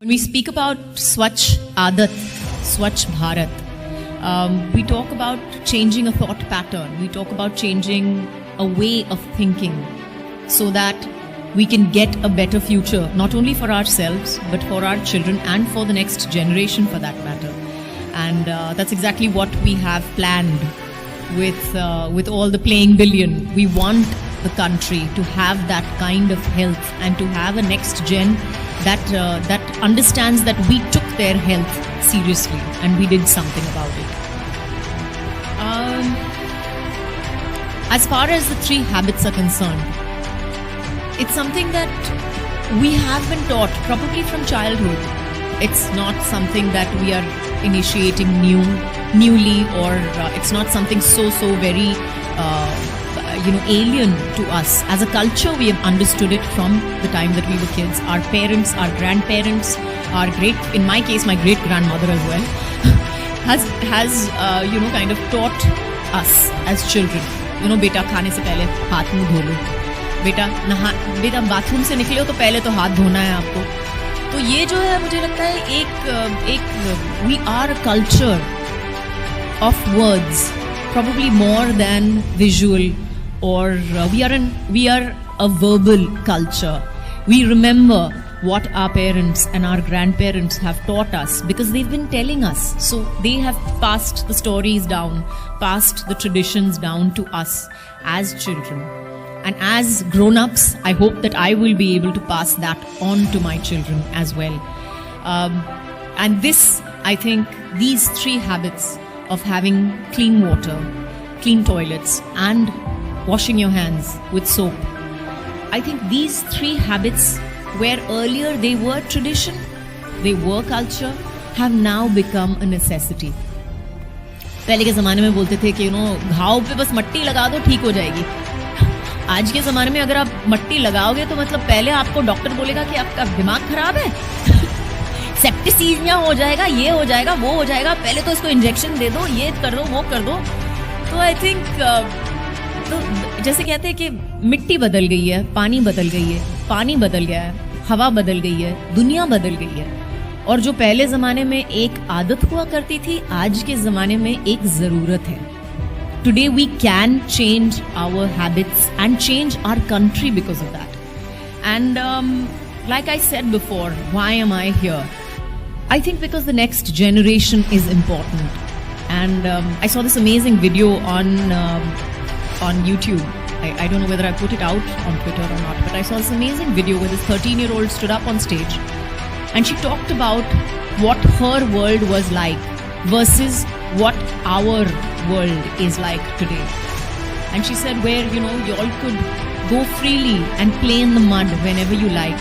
When we speak about Swachh Aadat, Swachh Bharat, we talk about changing a thought pattern. We talk about changing a way of thinking so that we can get a better future, not only for ourselves, but for our children and for the next generation for that matter. And that's exactly what we have planned with all the playing billion. We want the country to have that kind of health and to have a next gen that understands that we took their health seriously and we did something about it. As far as the 3 habits are concerned, it's something that we have been taught probably from childhood. It's not something that we are initiating newly, or it's not something so very alien to us. As a culture, we have understood it from the time that we were kids. Our parents, our grandparents, in my case, my great grandmother as well, has kind of taught us as children. बेटा खाने से पहले हाथ मुंह धो लो, बेटा bathroom से निकले हो तो पहले तो हाथ धोना है आपको. तो ये जो है, मुझे लगता है एक we are a culture of words, probably more than visual, or we are a verbal culture. We remember what our parents and our grandparents have taught us because they've been telling us. So they have passed the stories down, passed the traditions down to us as children. And as grown-ups, I hope that I will be able to pass that on to my children as well. And this, I think, these 3 habits of having clean water, clean toilets, and washing your hands with soap, I think these 3 habits, where earlier they were tradition, they were culture, have now become a necessity. पहले के ज़माने में बोलते थे कि घाव पे बस मट्टी लगा दो ठीक हो जाएगी. आज के ज़माने में अगर आप मट्टी लगाओगे तो मतलब पहले आपको डॉक्टर बोलेगा कि आपका दिमाग खराब है, सेप्टिसीमिया हो जाएगा, ये हो जाएगा, वो हो जाएगा, पहले तो इसको इंजेक्शन दे दो, ये कर दो, वो कर दो. तो आई थिंक तो जैसे कहते हैं कि मिट्टी बदल गई है, पानी बदल गई है, पानी बदल गया है, हवा बदल गई है, दुनिया बदल गई है. और जो पहले ज़माने में एक आदत हुआ करती थी, आज के ज़माने में एक ज़रूरत है. Today we can change our habits and change our country because of that. And like I said before, why am I here? I think because the next generation is important. And I saw this amazing video on YouTube. I don't know whether I put it out on Twitter or not, but I saw this amazing video where this 13-year-old stood up on stage and she talked about what her world was like versus what our world is like today. And she said where, you all could go freely and play in the mud whenever you like.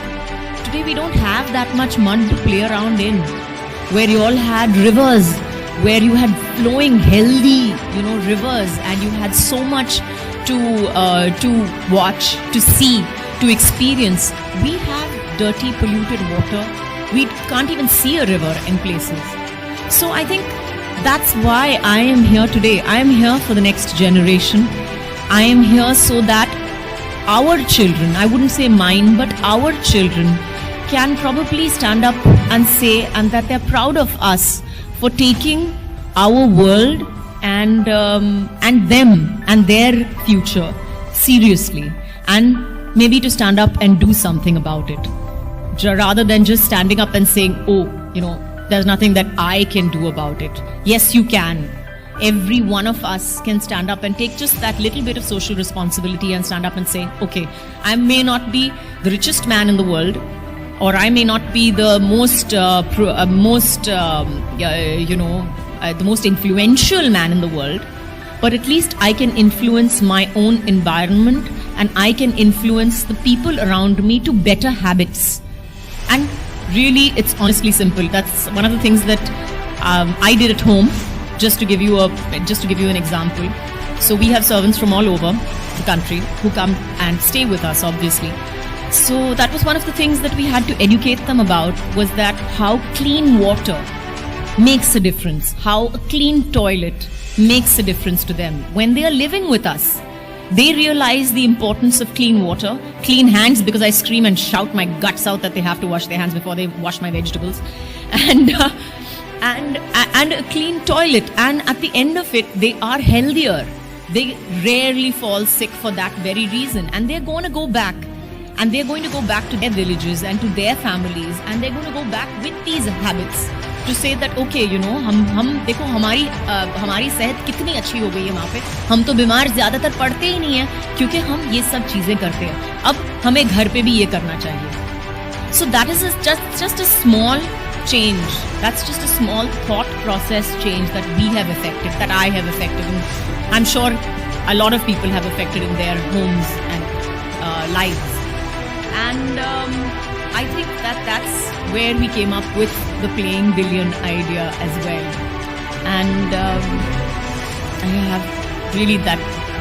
Today we don't have that much mud to play around in. Where you all had rivers, where you had flowing healthy, rivers, and you had so much to watch, to see, to experience. We have dirty, polluted water. We can't even see a river in places. So I think that's why I am here today. I am here for the next generation. I am here so that our children, I wouldn't say mine, but our children can probably stand up and say, and that they're proud of us for taking our world and them and their future seriously, and maybe to stand up and do something about it, rather than just standing up and saying, oh, there's nothing that I can do about it. Yes, you can. Every one of us can stand up and take just that little bit of social responsibility and stand up and say, okay, I may not be the richest man in the world, or I may not be the the most influential man in the world, but at least I can influence my own environment and I can influence the people around me to better habits. And really, it's honestly simple. That's one of the things that I did at home. Just to give you an example. So we have servants from all over the country who come and stay with us, obviously. So that was one of the things that we had to educate them about, was that how clean water makes a difference, how a clean toilet makes a difference to them when they are living with us. They realize the importance of clean water, clean hands, because I scream and shout my guts out that they have to wash their hands before they wash my vegetables, and a clean toilet. And at the end of it, they are healthier. They rarely fall sick for that very reason, and they're going to go back. And they're going to go back to their villages and to their families, and they're going to go back with these habits to say that okay, you know, हम देखो हमारी सेहत कितनी अच्छी हो गई है वहाँ पे, हम तो बीमार ज़्यादातर पड़ते ही नहीं हैं क्योंकि हम ये सब चीज़ें करते हैं. अब हमें घर पे भी ये करना चाहिए. So that is just a small change. That's just a small thought process change that we have affected, that I have affected, and I'm sure a lot of people have affected in their homes and lives. And I think that's where we came up with the playing billion idea as well. And I have really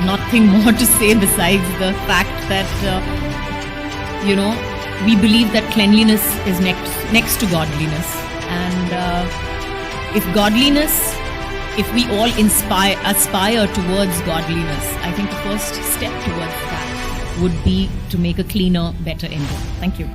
nothing more to say besides the fact that you know, we believe that cleanliness is next to godliness. And if we all aspire towards godliness, I think the first step towards that would be to make a cleaner, better India. Thank you.